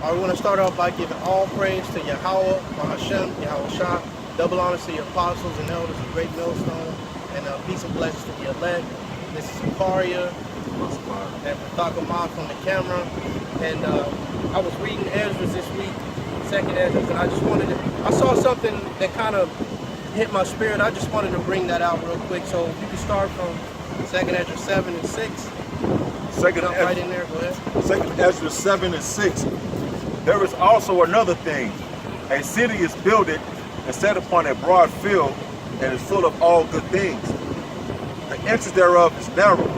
I want to start off by giving all praise to Yahweh, Bahashem, Yahweh Shah, double honors to your apostles and elders, a great millstone, and peace and blessings to the elect. This is Akaria and Pathakamah from the camera. And I was reading Esdras this week, second Esdras, and I saw something that kind of hit my spirit. I just wanted to bring that out real quick. So if you can start from second Esdras 7 and 6. Jump right in there, go ahead. Second Esdras 7 and 6. There is also another thing. A city is builded and set upon a broad field and is full of all good things. The entrance thereof is narrow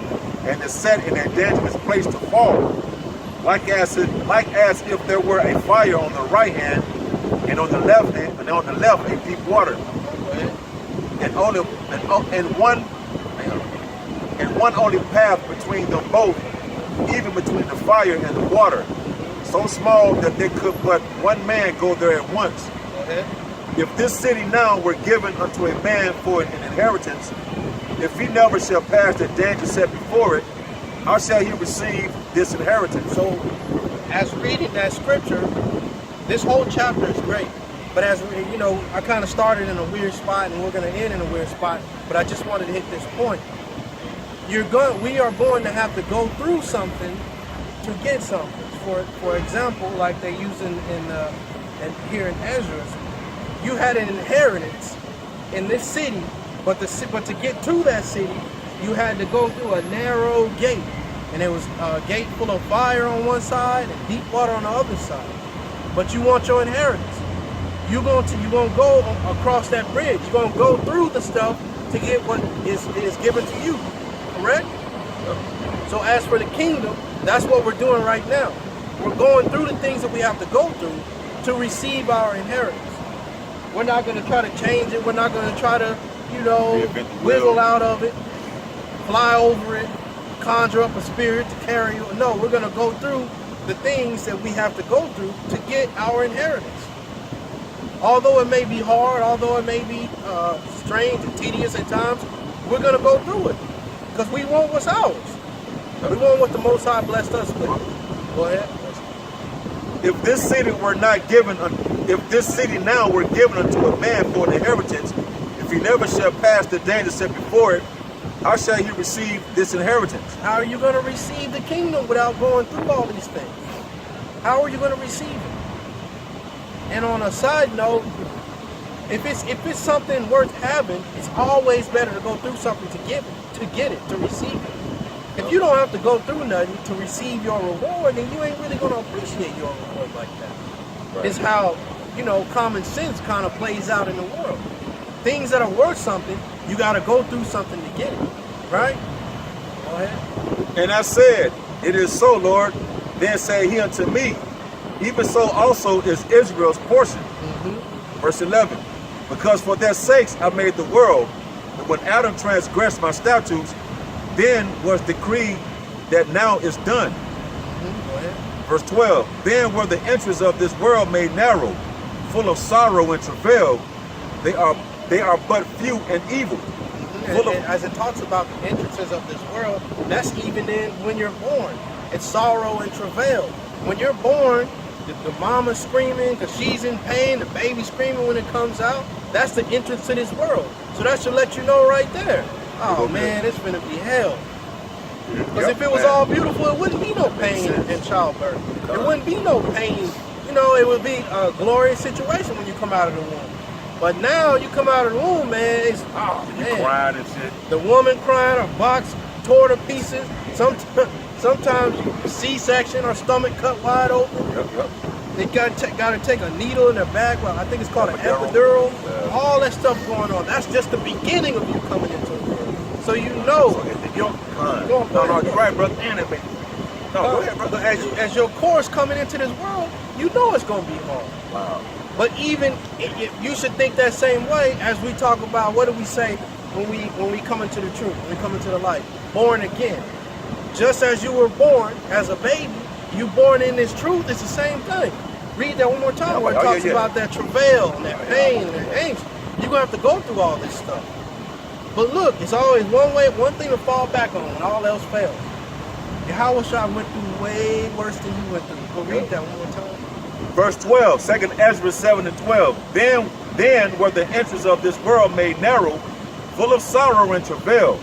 and is set in a dangerous place to fall, like as if there were a fire on the right hand and on the left hand, and on the left a deep water, and one only path between them both, even between the fire and the water, so small that there could but one man go there at once. If this city now were given unto a man for an inheritance, if he never shall pass the danger set before it, how shall he receive this inheritance? So, as reading that scripture, this whole chapter is great. But as you know, I kind of started in a weird spot, and we're going to end in a weird spot. But I just wanted to hit this point. We are going to have to go through something to get something. For example, like they use in here in Esdras, you had an inheritance in this city, but to get to that city, you had to go through a narrow gate, and it was a gate full of fire on one side and deep water on the other side. But you want your inheritance. You're gonna go across that bridge. You're gonna go through the stuff to get what is given to you. Correct? So as for the kingdom, that's what we're doing right now. We're going through the things that we have to go through to receive our inheritance. We're not going to try to change it. We're not going to try to, wiggle out of it, fly over it, conjure up a spirit to carry you. No, we're going to go through the things that we have to go through to get our inheritance. Although it may be hard, although it may be strange and tedious at times, we're going to go through it because we want what's ours. We want what the Most High blessed us with. Go ahead. If this city were not given, if this city now were given unto a man for an inheritance, if he never shall pass the danger set before it, how shall he receive this inheritance? How are you going to receive the kingdom without going through all these things? How are you going to receive it? And on a side note, if it's something worth having, it's always better to go through something to get it, to receive it. If you don't have to go through nothing to receive your reward, then you ain't really going to appreciate your reward like that. Right. It's how, common sense kind of plays out in the world. Things that are worth something, you got to go through something to get it. Right? Go ahead. And I said, it is so, Lord. Then said he unto me, even so also is Israel's portion. Verse 11. Because for their sakes I made the world, and when Adam transgressed my statutes, then was decreed that now is done. Verse 12. Then were the entries of this world made narrow, full of sorrow and travail. They are but few and evil. And as it talks about the entrances of this world, that's even in when you're born. It's sorrow and travail. When you're born, the mama's screaming because she's in pain, the baby's screaming when it comes out. That's the entrance to this world. So that should let you know right there. Oh man, it's gonna be hell. Because if it was all beautiful, it wouldn't be no pain in childbirth. There wouldn't be no pain. It would be a glorious situation when you come out of the womb. But now you come out of the womb, man, it's crying and shit. The woman crying, her box tore to pieces. Sometimes C-section, her stomach cut wide open. They got to take a needle in their back. Well, I think it's called an epidural. All that stuff going on. That's just the beginning of you coming into the world. So you're right, brother. Go ahead, brother. As your course coming into this world, you know it's going to be hard. Wow. But even you should think that same way as we talk about what do we say when we come into the truth, when we come into the light, born again. Just as you were born as a baby, you born in this truth. It's the same thing. Read that one more time where it talks about that travail and that pain and that angst. You're gonna have to go through all this stuff. But look, it's always one thing to fall back on when all else fails. Yahweh Shah went through way worse than you went through. Go read that one more time. Verse 12, 2 Esdras 7 and 12. Then were the entrance of this world made narrow, full of sorrow and travail.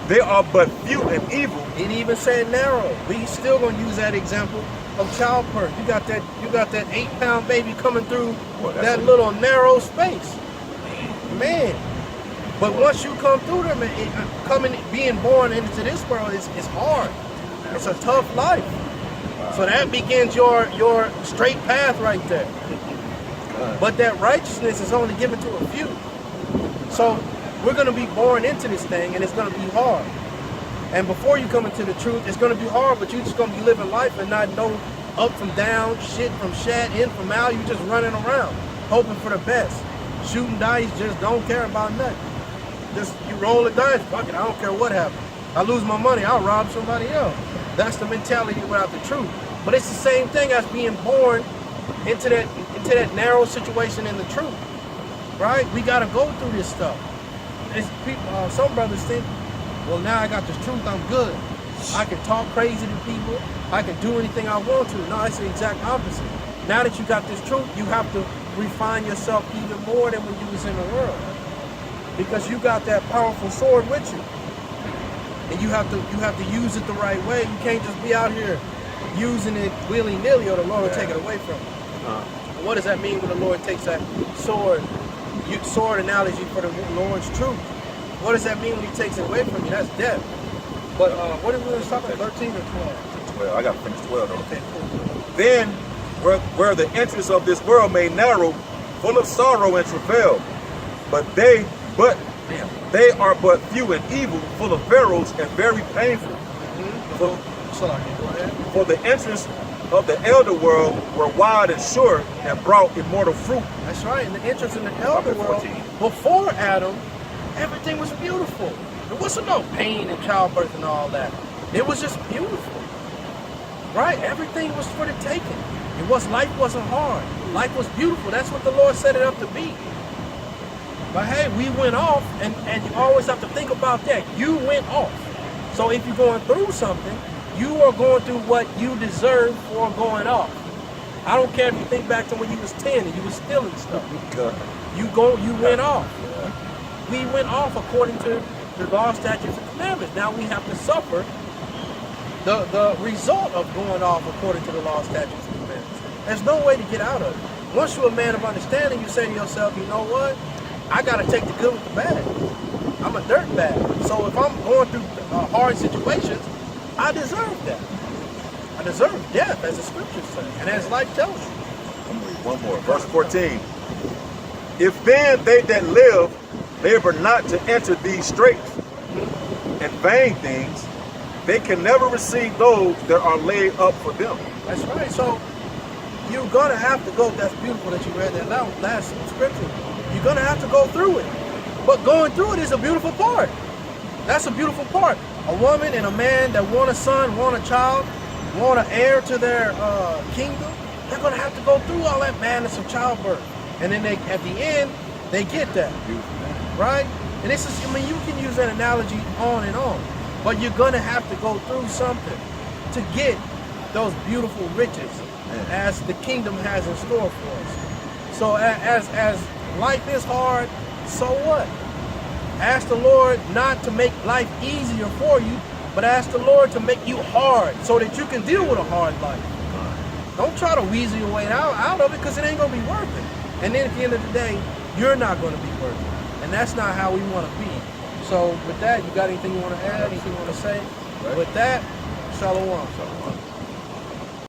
They are but few and evil. It even said narrow. We still gonna use that example of childbirth. You got that 8-pound baby coming through that little narrow space. Man. But once you come through them, being born into this world is hard. It's a tough life. So that begins your straight path right there. But that righteousness is only given to a few. So we're going to be born into this thing, and it's going to be hard. And before you come into the truth, it's going to be hard, but you're just going to be living life and not know up from down, shit from shat, in from out. You're just running around, hoping for the best. Shooting dice, just don't care about nothing. Just you roll the dice, fuck it, I don't care what happens. I lose my money, I'll rob somebody else. That's the mentality without the truth. But it's the same thing as being born into that narrow situation in the truth, right? We got to go through this stuff. Some brothers think, well, now I got this truth, I'm good. I can talk crazy to people. I can do anything I want to. No, it's the exact opposite. Now that you got this truth, you have to refine yourself even more than when you was in the world, because you got that powerful sword with you, and you have to use it the right way. You can't just be out here using it willy-nilly, or the Lord will take it away from you. What does that mean when the Lord takes that sword analogy for the Lord's truth? What does that mean when he takes it away from you? That's death. But what did we talk about, 13 or 12? 12. I got to finish 12 though. Okay, cool. Then were the entrance of this world made narrow, full of sorrow and travail. But they are but few and evil, full of perils and very painful. For the entrance of the elder world were wide and sure and brought immortal fruit. That's right. And the entrance in the elder world, before Adam, everything was beautiful. There wasn't no pain and childbirth and all that. It was just beautiful. Right? Everything was for the taking. Life wasn't hard. Life was beautiful. That's what the Lord set it up to be. But hey, we went off, and you always have to think about that. You went off. So if you're going through something, you are going through what you deserve for going off. I don't care if you think back to when you was 10 and you was stealing stuff. You went off. We went off according to the law, statutes, and commandments. Now we have to suffer the result of going off according to the law, statutes, and commandments. There's no way to get out of it. Once you're a man of understanding, you say to yourself, you know what? I got to take the good with the bad. I'm a dirtbag. So if I'm going through hard situations, I deserve that. I deserve death, as the scriptures say, and as life tells you. I'm gonna read one more. Verse 14. If then they that live labor not to enter these straits and vain things, they can never receive those that are laid up for them. That's right. So you're gonna have to go. That's beautiful that you read that last scripture. You're gonna have to go through it. But going through it is a beautiful part. That's a beautiful part. A woman and a man that want a son, want a child, want an heir to their kingdom, they're going to have to go through all that madness of childbirth. And then at the end, they get that. Right? And this is, you can use that analogy on and on. But you're going to have to go through something to get those beautiful riches as the kingdom has in store for us. So as life is hard, so what? Ask the Lord not to make life easier for you, but ask the Lord to make you hard so that you can deal with a hard life. Don't try to weasel your way out of it, because it ain't going to be worth it. And then at the end of the day, you're not going to be worth it. And that's not how we want to be. So with that, you got anything you want to add, anything you want to say? With that, shalom.